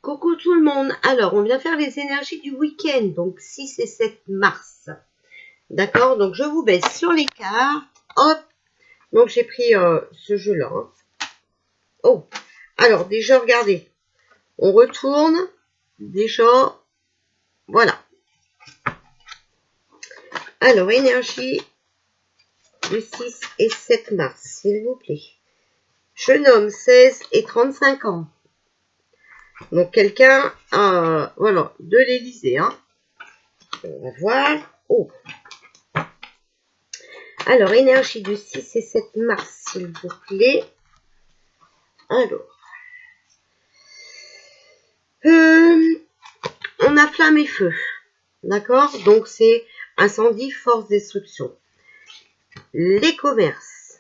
Coucou tout le monde. Alors, on vient faire les énergies du week-end, donc 6 et 7 mars. D'accord? Donc, je vous baisse sur les cartes. Hop. Donc, j'ai pris ce jeu-là. Hein. Oh. Alors, déjà, regardez. On retourne. Déjà. Voilà. Alors, énergie du 6 et 7 mars, s'il vous plaît. Jeune homme, 16 et 35 ans. Donc, quelqu'un, voilà, de l'Élysée. Hein. On va voir. Oh. Alors, énergie du 6 et 7 mars, s'il vous plaît. Alors. On a flamme et feu. D'accord? Donc, c'est incendie, force, destruction. Les commerces.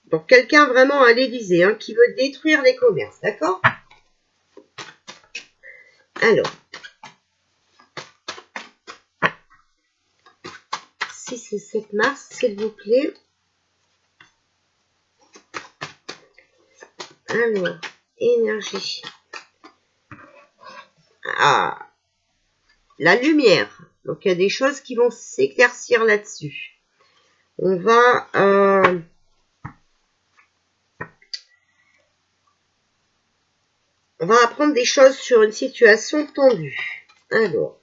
Donc, quelqu'un vraiment à l'Élysée, hein, qui veut détruire les commerces. D'accord? Alors. 6 et 7 mars, s'il vous plaît. Alors, énergie. Ah, la lumière. Donc, il y a des choses qui vont s'éclaircir là-dessus. On va apprendre des choses sur une situation tendue. Alors,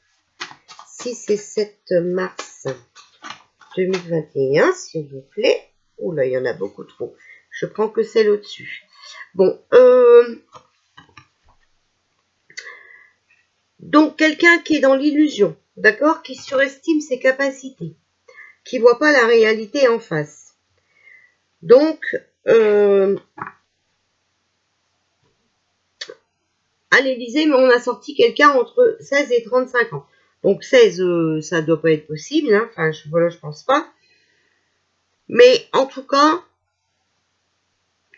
6 et 7 mars 2021, s'il vous plaît. Oula, il y en a beaucoup trop. Je prends que celle au-dessus. Bon, donc quelqu'un qui est dans l'illusion, d'accord, qui surestime ses capacités, qui voit pas la réalité en face. Donc, à l'Élysée, on a sorti quelqu'un entre 16 et 35 ans. Donc 16, ça doit pas être possible, hein. Enfin, voilà, je pense pas. Mais en tout cas,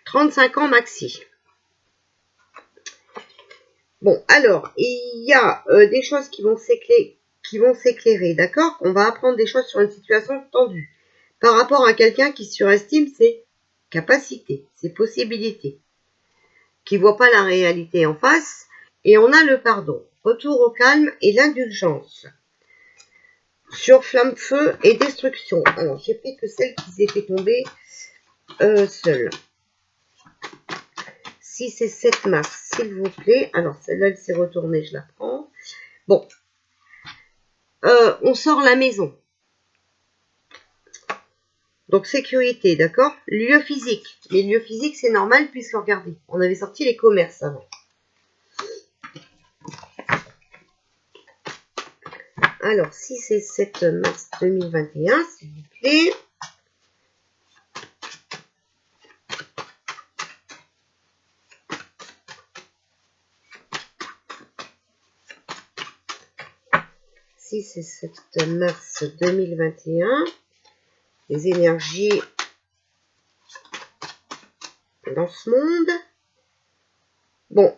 35 ans maxi. Bon, alors, il y a des choses qui vont s'éclairer, d'accord? On va apprendre des choses sur une situation tendue par rapport à quelqu'un qui surestime ses capacités, ses possibilités, qui voit pas la réalité en face. Et on a le pardon, retour au calme et l'indulgence. Sur flamme, feu et destruction. Alors, j'ai pris que celles qui étaient tombées seules. 6 et 7 mars, s'il vous plaît. Alors, celle-là, elle s'est retournée, je la prends. Bon. On sort la maison. Donc, sécurité, d'accord? Lieu physique. Les lieux physiques, c'est normal, puisque, regardez, on avait sorti les commerces avant. Alors, 6 et 7 mars 2021, s'il vous plaît. Et 7 mars 2021. Les énergies dans ce monde. Bon,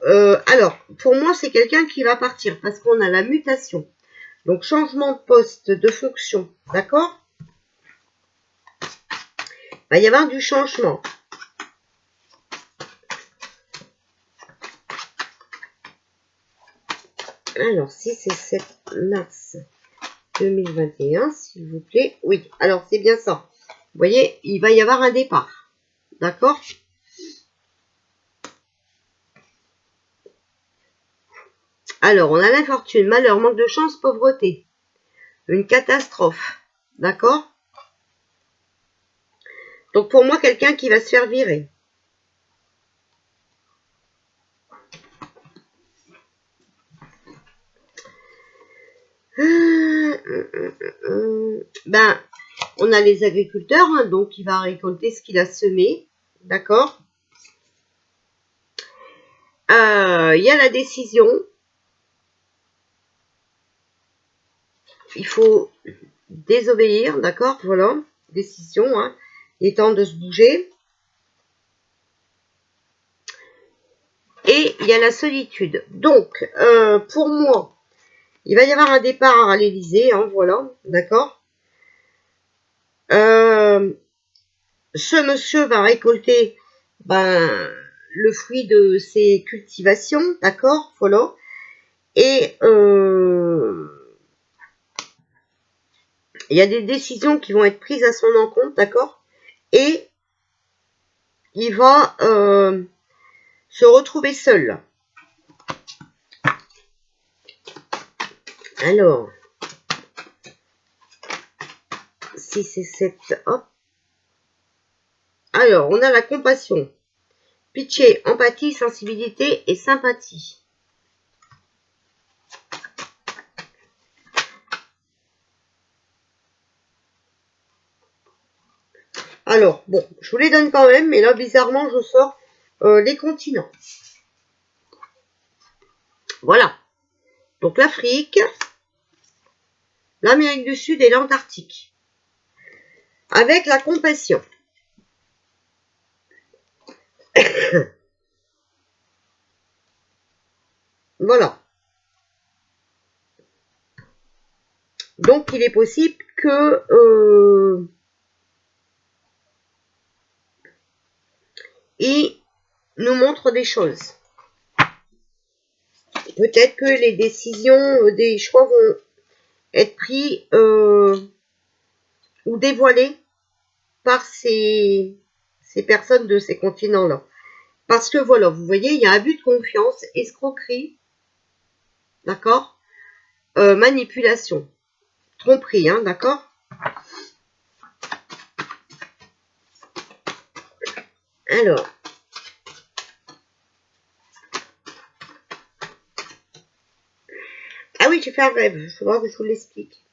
alors, pour moi, c'est quelqu'un qui va partir parce qu'on a la mutation. Donc, changement de poste, de fonction, d'accord? Il va y avoir du changement. Alors, 6 et 7 mars 2021, s'il vous plaît. Oui, alors, c'est bien ça. Vous voyez, il va y avoir un départ. D'accord? Alors, on a l'infortune, malheur, manque de chance, pauvreté. Une catastrophe. D'accord? Donc, pour moi, quelqu'un qui va se faire virer. Ben, on a les agriculteurs, hein, donc il va récolter ce qu'il a semé. D'accord? Il y a la décision. Il faut désobéir, d'accord? Voilà, décision. Hein. Il est temps de se bouger. Et il y a la solitude. Donc, pour moi, il va y avoir un départ à l'Élysée, hein, voilà, d'accord? Ce monsieur va récolter le fruit de ses cultivations, d'accord, voilà. Et il y a des décisions qui vont être prises à son encontre, d'accord. Et il va se retrouver seul. Alors, 6 et 7, hop. Alors, on a la compassion, pitié, empathie, sensibilité et sympathie. Alors, bon, je vous les donne quand même, mais là, bizarrement, je sors les continents. Voilà. Donc, l'Afrique, l'Amérique du Sud et l'Antarctique. Avec la compassion. Voilà. Donc, il est possible que il nous montre des choses. Peut-être que les décisions, des choix vont être pris ou dévoilés par ces personnes de ces continents-là. Parce que voilà, vous voyez, il y a abus de confiance, escroquerie, d'accord, manipulation, tromperie, hein, d'accord. Alors, ah oui, j'ai fait un rêve, il faudra que je vous l'explique.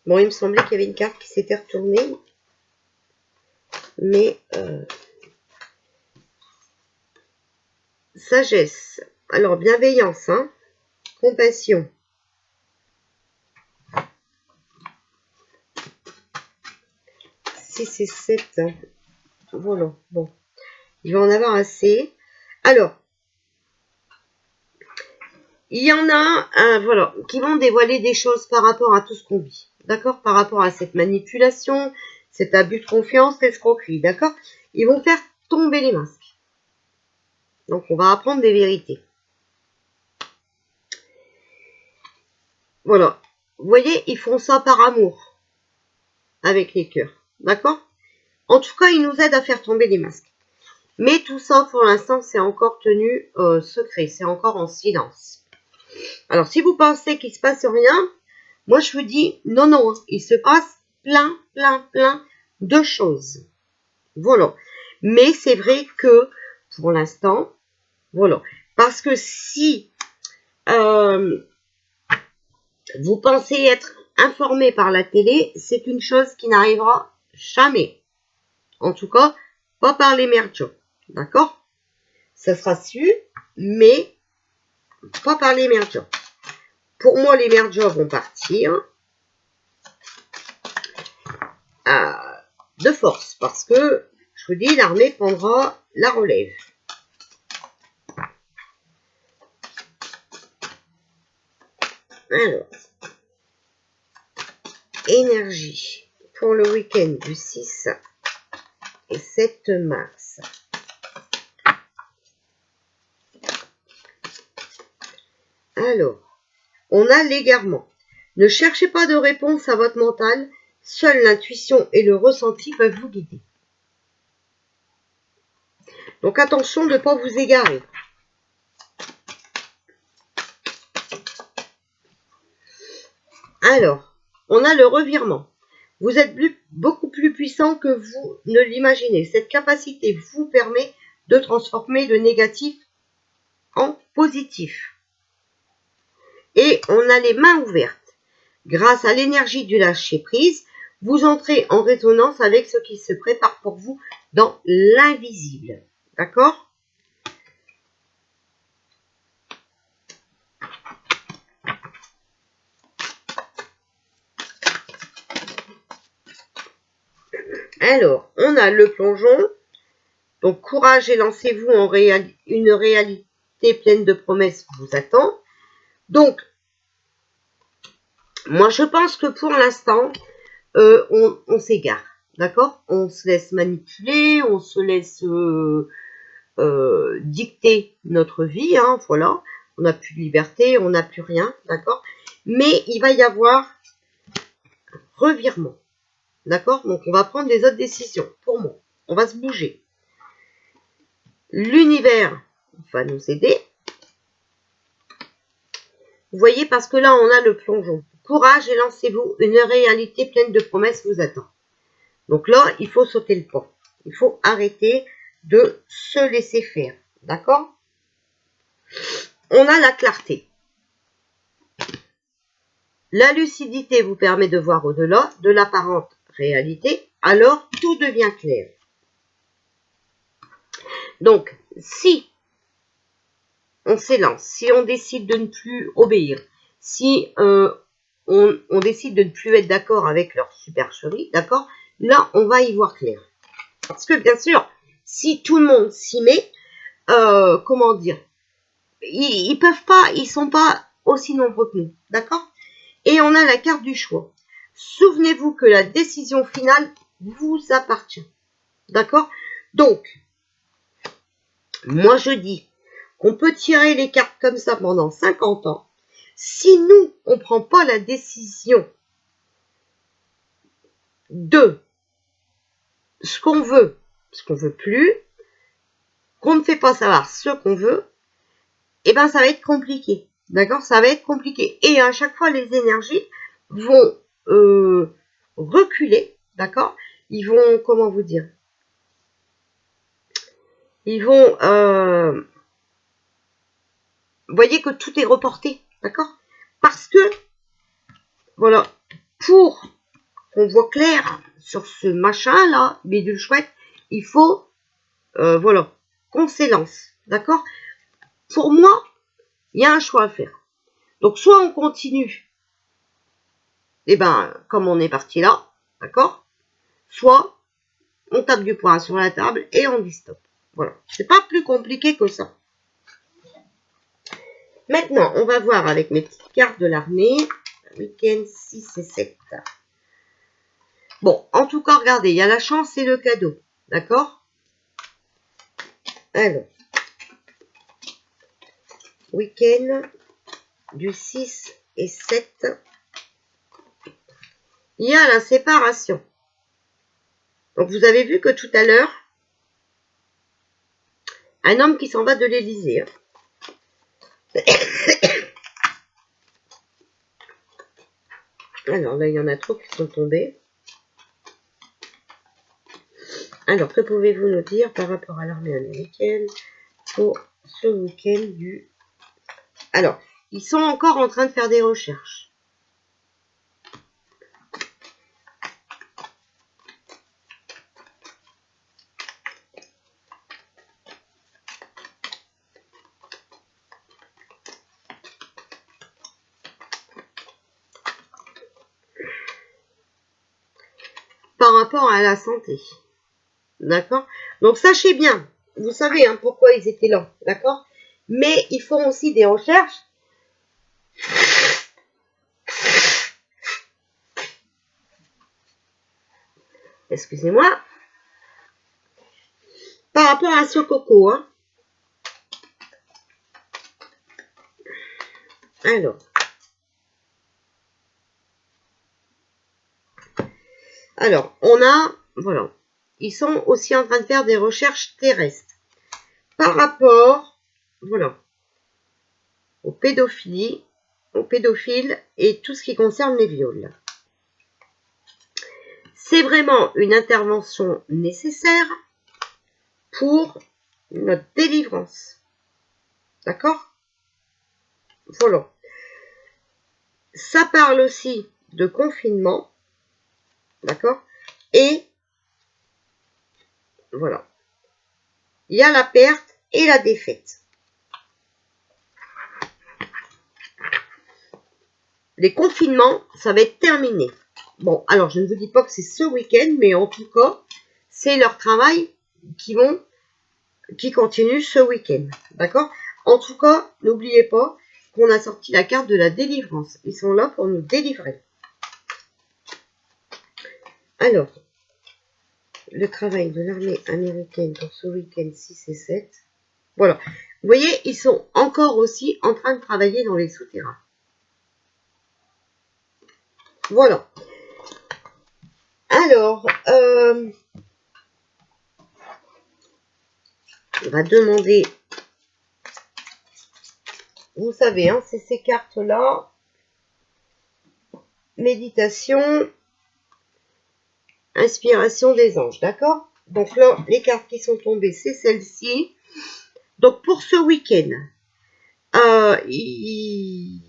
Bon, il me semblait qu'il y avait une carte qui s'était retournée, mais sagesse. Alors, bienveillance, hein, compassion. C'est 7. Hein. Voilà, bon. Il va en avoir assez. Alors, il y en a, voilà, qui vont dévoiler des choses par rapport à tout ce qu'on vit. D'accord? Par rapport à cette manipulation, cet abus de confiance, l'escroquerie. D'accord? Ils vont faire tomber les masques. Donc, on va apprendre des vérités. Voilà. Vous voyez, ils font ça par amour. Avec les cœurs. D'accord? En tout cas, ils nous aident à faire tomber les masques. Mais tout ça, pour l'instant, c'est encore tenu secret. C'est encore en silence. Alors, si vous pensez qu'il ne se passe rien, moi, je vous dis, non, non, il se passe plein de choses. Voilà. Mais c'est vrai que, pour l'instant, voilà. Parce que si vous pensez être informé par la télé, c'est une chose qui n'arrivera jamais. En tout cas, pas par les merdios. D'accord? Ça sera su, mais pas par les merdios. Pour moi, les merdios vont partir de force, parce que, je vous dis, l'armée prendra la relève. Alors, énergie pour le week-end du 6 et 7 mars. Alors, on a l'égarement. Ne cherchez pas de réponse à votre mental, seule l'intuition et le ressenti peuvent vous guider. Donc attention de ne pas vous égarer. Alors, on a le revirement. Vous êtes beaucoup plus puissant que vous ne l'imaginez. Cette capacité vous permet de transformer le négatif en positif. Et on a les mains ouvertes. Grâce à l'énergie du lâcher-prise, vous entrez en résonance avec ce qui se prépare pour vous dans l'invisible. D'accord ? Alors, on a le plongeon. Donc, courage et lancez-vous en une réalité pleine de promesses vous attend. Donc, moi, je pense que pour l'instant, on s'égare. d'accord? On se laisse manipuler, on se laisse dicter notre vie, hein, voilà. On n'a plus de liberté, on n'a plus rien, d'accord? Mais il va y avoir revirement, d'accord? Donc on va prendre les autres décisions, pour moi. On va se bouger. L'univers va nous aider. Vous voyez, parce que là, on a le plongeon. Courage et lancez-vous, une réalité pleine de promesses vous attend. Donc là, il faut sauter le pas. Il faut arrêter de se laisser faire. D'accord? On a la clarté. La lucidité vous permet de voir au-delà de l'apparente réalité, alors tout devient clair. Donc, si on s'élance, si on décide de ne plus obéir, si on décide de ne plus être d'accord avec leur supercherie, d'accord, là, on va y voir clair. Parce que, bien sûr, si tout le monde s'y met, comment dire, ils peuvent pas, ils sont pas aussi nombreux que nous, d'accord? Et on a la carte du choix. Souvenez-vous que la décision finale vous appartient, d'accord? Donc, moi je dis qu'on peut tirer les cartes comme ça pendant 50 ans. Si nous, on ne prend pas la décision de ce qu'on veut plus, qu'on ne fait pas savoir ce qu'on veut, eh ben ça va être compliqué. D'accord? Ça va être compliqué. Et à chaque fois, les énergies vont reculer. D'accord? Ils vont, comment vous dire? Ils vont... vous voyez que tout est reporté. D'accord? Parce que, voilà, pour qu'on voit clair sur ce machin-là, bidule chouette, il faut, voilà, qu'on s'élance. D'accord? Pour moi, il y a un choix à faire. Donc, soit on continue, et ben, comme on est parti là, d'accord? Soit on tape du poing sur la table et on dit stop. Voilà, c'est pas plus compliqué que ça. Maintenant, on va voir avec mes petites cartes de l'armée, week-end 6 et 7. Bon, en tout cas, regardez, il y a la chance et le cadeau, d'accord? Alors, week-end du 6 et 7, il y a la séparation. Donc, vous avez vu que tout à l'heure, un homme qui s'en va de l'Élysée. Alors là, il y en a trop qui sont tombés. Alors, que pouvez-vous nous dire par rapport à l'armée américaine pour ce week-end du... Alors, ils sont encore en train de faire des recherches. Par rapport à la santé. D'accord? Donc, sachez bien, vous savez hein, pourquoi ils étaient là. D'accord? Mais ils font aussi des recherches. Excusez-moi. Par rapport à ce coco. Hein. Alors, on a, voilà, ils sont aussi en train de faire des recherches terrestres par rapport, voilà, aux pédophiles et tout ce qui concerne les viols. C'est vraiment une intervention nécessaire pour notre délivrance. D'accord? Voilà. Ça parle aussi de confinement. D'accord? Et voilà. Il y a la perte et la défaite. Les confinements, ça va être terminé. Bon, alors je ne vous dis pas que c'est ce week-end, mais en tout cas, c'est leur travail qui continue ce week-end. D'accord? En tout cas, n'oubliez pas qu'on a sorti la carte de la délivrance. Ils sont là pour nous délivrer. Alors, le travail de l'armée américaine pour ce week-end 6 et 7. Voilà. Vous voyez, ils sont encore aussi en train de travailler dans les souterrains. Voilà. Alors, on va demander, vous savez, hein, c'est ces cartes-là. Méditation, inspiration des anges, d'accord? Donc là, les cartes qui sont tombées, c'est celle-ci. Donc pour ce week-end, il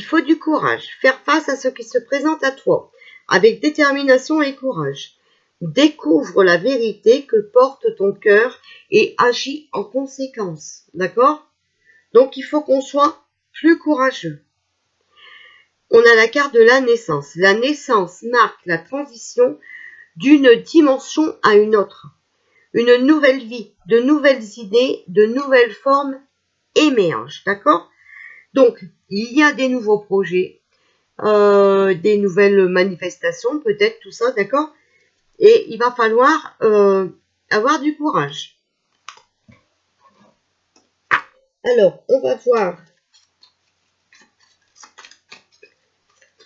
faut du courage. Faire face à ce qui se présente à toi, avec détermination et courage. Découvre la vérité que porte ton cœur et agis en conséquence, d'accord? Donc il faut qu'on soit plus courageux. On a la carte de la naissance. La naissance marque la transition d'une dimension à une autre. Une nouvelle vie, de nouvelles idées, de nouvelles formes émergent, d'accord? Donc, il y a des nouveaux projets, des nouvelles manifestations, peut-être tout ça, d'accord? Et il va falloir avoir du courage. Alors, on va voir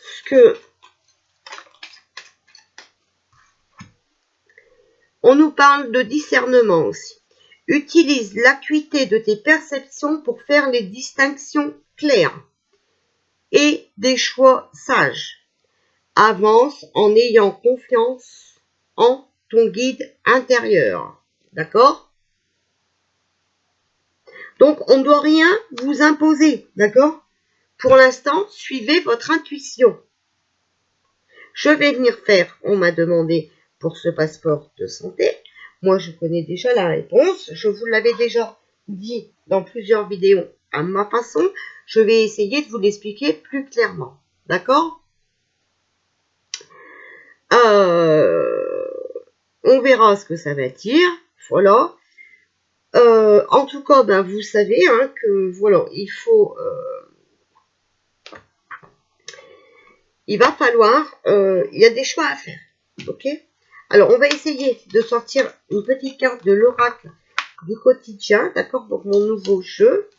ce que... On nous parle de discernement aussi. Utilise l'acuité de tes perceptions pour faire les distinctions claires et des choix sages. Avance en ayant confiance en ton guide intérieur. D'accord? Donc, on ne doit rien vous imposer. D'accord? Pour l'instant, suivez votre intuition. Je vais venir faire, on m'a demandé pour ce passeport de santé. Moi, je connais déjà la réponse. Je vous l'avais déjà dit dans plusieurs vidéos à ma façon. Je vais essayer de vous l'expliquer plus clairement. D'accord? On verra ce que ça va dire. Voilà. En tout cas, ben, vous savez hein, que voilà, il va falloir, il y a des choix à faire. Ok? Alors, on va essayer de sortir une petite carte de l'oracle du quotidien, d'accord? Donc, mon nouveau jeu.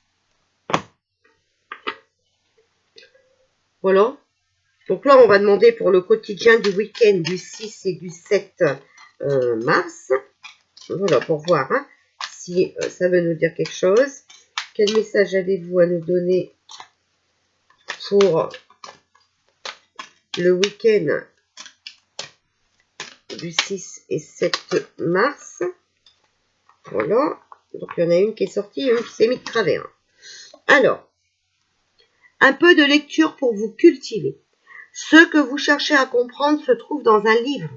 Voilà. Donc là, on va demander pour le quotidien du week-end du 6 et du 7 mars. Voilà, pour voir hein, si ça veut nous dire quelque chose. Quel message avez-vous à nous donner pour le week-end du 6 et 7 mars? Voilà. Donc, il y en a une qui est sortie, une qui s'est mise de travers. Alors, un peu de lecture pour vous cultiver. Ce que vous cherchez à comprendre se trouve dans un livre.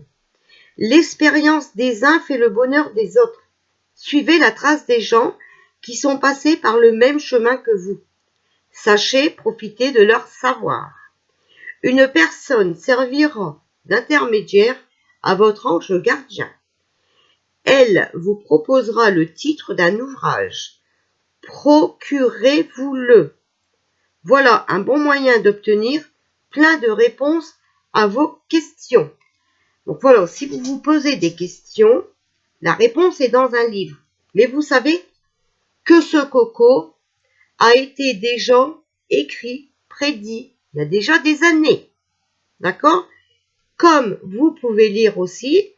L'expérience des uns fait le bonheur des autres. Suivez la trace des gens qui sont passés par le même chemin que vous. Sachez profiter de leur savoir. Une personne servira d'intermédiaire à votre ange gardien. Elle vous proposera le titre d'un ouvrage. Procurez-vous-le. Voilà un bon moyen d'obtenir plein de réponses à vos questions. Donc voilà, si vous vous posez des questions, la réponse est dans un livre. Mais vous savez que ce coco a été déjà écrit, prédit, il y a déjà des années. D'accord? Comme vous pouvez lire aussi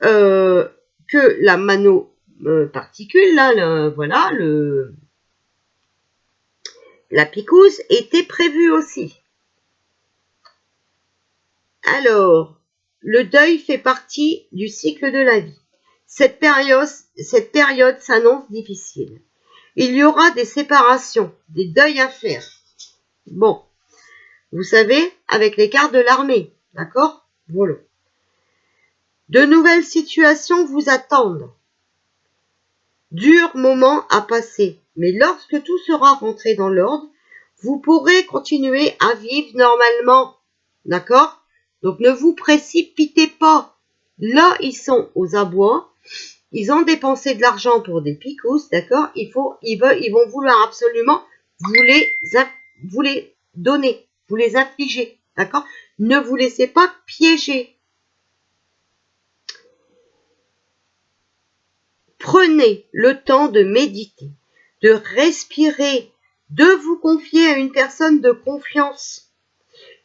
que la manoparticule, là, voilà, la picouse était prévue aussi. Alors, le deuil fait partie du cycle de la vie. Cette période s'annonce difficile. Il y aura des séparations, des deuils à faire. Bon, vous savez, avec les cartes de l'armée, d'accord? Voilà. De nouvelles situations vous attendent. Dur moment à passer, mais lorsque tout sera rentré dans l'ordre, vous pourrez continuer à vivre normalement. D'accord? Donc ne vous précipitez pas. Là, ils sont aux abois. Ils ont dépensé de l'argent pour des picousses, d'accord? Ils vont vouloir absolument vous les donner, vous les infliger, d'accord? Ne vous laissez pas piéger. Prenez le temps de méditer, de respirer, de vous confier à une personne de confiance.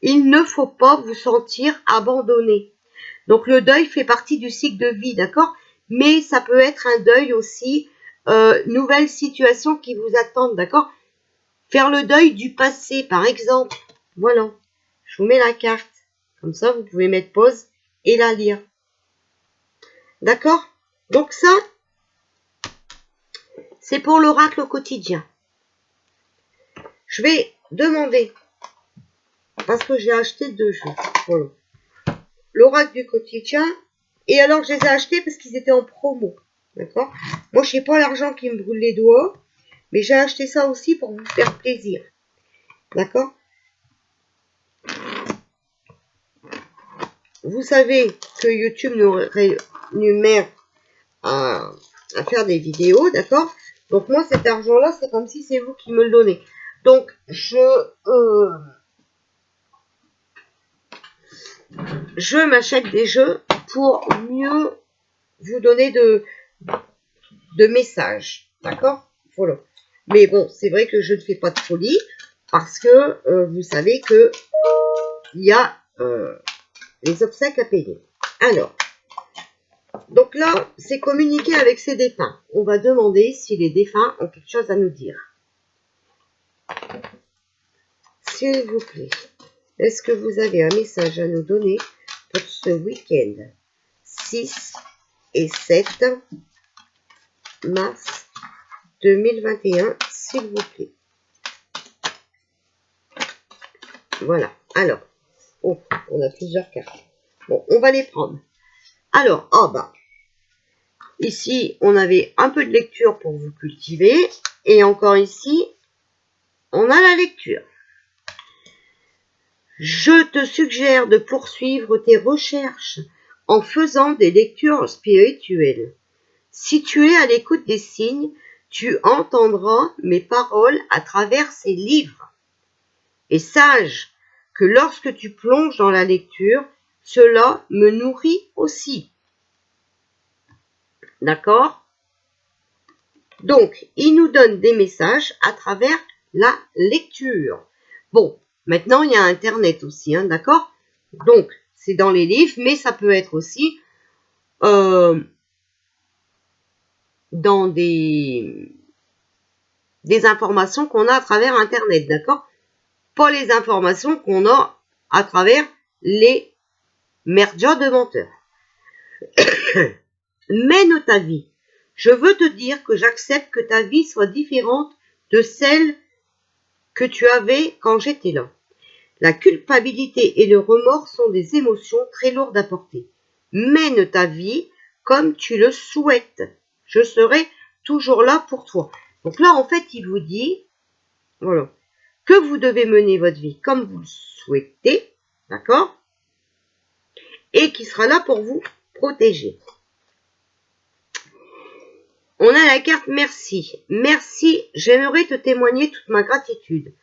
Il ne faut pas vous sentir abandonné. Donc le deuil fait partie du cycle de vie, d'accord? Mais ça peut être un deuil aussi, nouvelle situation qui vous attendent, d'accord? Faire le deuil du passé, par exemple. Voilà. Je vous mets la carte. Comme ça, vous pouvez mettre pause et la lire. D'accord? Donc ça, c'est pour l'oracle au quotidien. Je vais demander, parce que j'ai acheté 2 jeux. Voilà. L'oracle du quotidien. Et alors, je les ai achetés parce qu'ils étaient en promo. D'accord? Moi, je n'ai pas l'argent qui me brûle les doigts. Mais j'ai acheté ça aussi pour vous faire plaisir. D'accord? Vous savez que YouTube nous rémunère à faire des vidéos, d'accord? Donc moi, cet argent-là, c'est comme si c'est vous qui me le donnez. Donc, je m'achète des jeux pour mieux vous donner de messages, d'accord? Voilà. Mais bon, c'est vrai que je ne fais pas de folie parce que vous savez que il y a les obsèques à payer. Alors, donc là, c'est communiquer avec ces défunts. On va demander si les défunts ont quelque chose à nous dire. S'il vous plaît, est-ce que vous avez un message à nous donner pour ce week-end 6 et 7 mars 2021, s'il vous plaît. Voilà. Alors, oh, on a plusieurs cartes. Bon, on va les prendre. Alors, ici, on avait un peu de lecture pour vous cultiver. Et encore ici, on a la lecture. Je te suggère de poursuivre tes recherches en faisant des lectures spirituelles. Si tu es à l'écoute des signes, tu entendras mes paroles à travers ces livres. Et sache que lorsque tu plonges dans la lecture, cela me nourrit aussi. D'accord? Donc, il nous donne des messages à travers la lecture. Bon, maintenant, il y a Internet aussi, hein, d'accord? Donc, c'est dans les livres, mais ça peut être aussi dans des informations qu'on a à travers Internet, d'accord? Pas les informations qu'on a à travers les merdias de menteurs. Mène ta vie. Je veux te dire que j'accepte que ta vie soit différente de celle que tu avais quand j'étais là. La culpabilité et le remords sont des émotions très lourdes à porter. Mène ta vie comme tu le souhaites. Je serai toujours là pour toi. Donc là, en fait, il vous dit, voilà, que vous devez mener votre vie comme vous le souhaitez, d'accord? Et qui sera là pour vous protéger. On a la carte merci. Merci, j'aimerais te témoigner toute ma gratitude.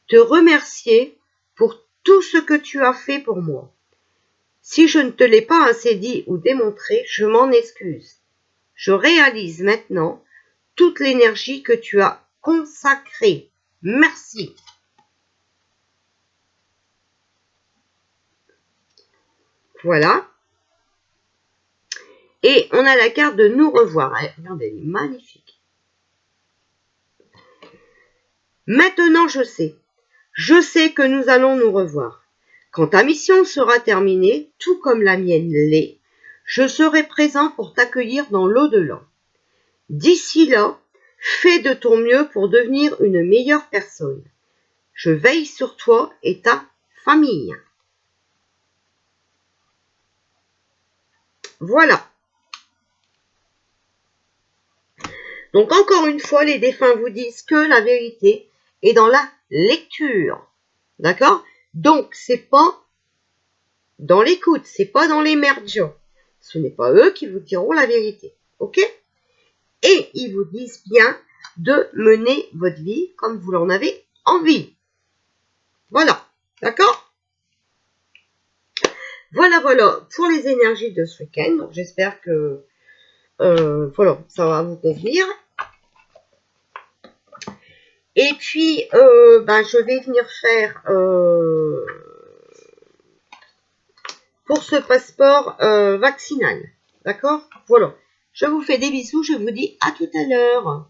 Te remercier pour tout ce que tu as fait pour moi. Si je ne te l'ai pas assez dit ou démontré, je m'en excuse. Je réalise maintenant toute l'énergie que tu as consacrée. Merci. Voilà. Et on a la carte de nous revoir. Regardez, elle est magnifique. Maintenant, je sais. Je sais que nous allons nous revoir. Quand ta mission sera terminée, tout comme la mienne l'est, je serai présent pour t'accueillir dans l'au-delà. D'ici là, fais de ton mieux pour devenir une meilleure personne. Je veille sur toi et ta famille. Voilà. Donc encore une fois, les défunts vous disent que la vérité est dans la lecture. D'accord? Donc, c'est pas dans l'écoute, c'est pas dans les merdions. Ce n'est pas eux qui vous diront la vérité. Ok? Et ils vous disent bien de mener votre vie comme vous en avez envie. Voilà. D'accord? Voilà pour les énergies de ce week-end. J'espère que voilà, ça va vous convenir. Et puis, je vais venir faire pour ce passeport vaccinal. D'accord? Voilà. Je vous fais des bisous, je vous dis à tout à l'heure.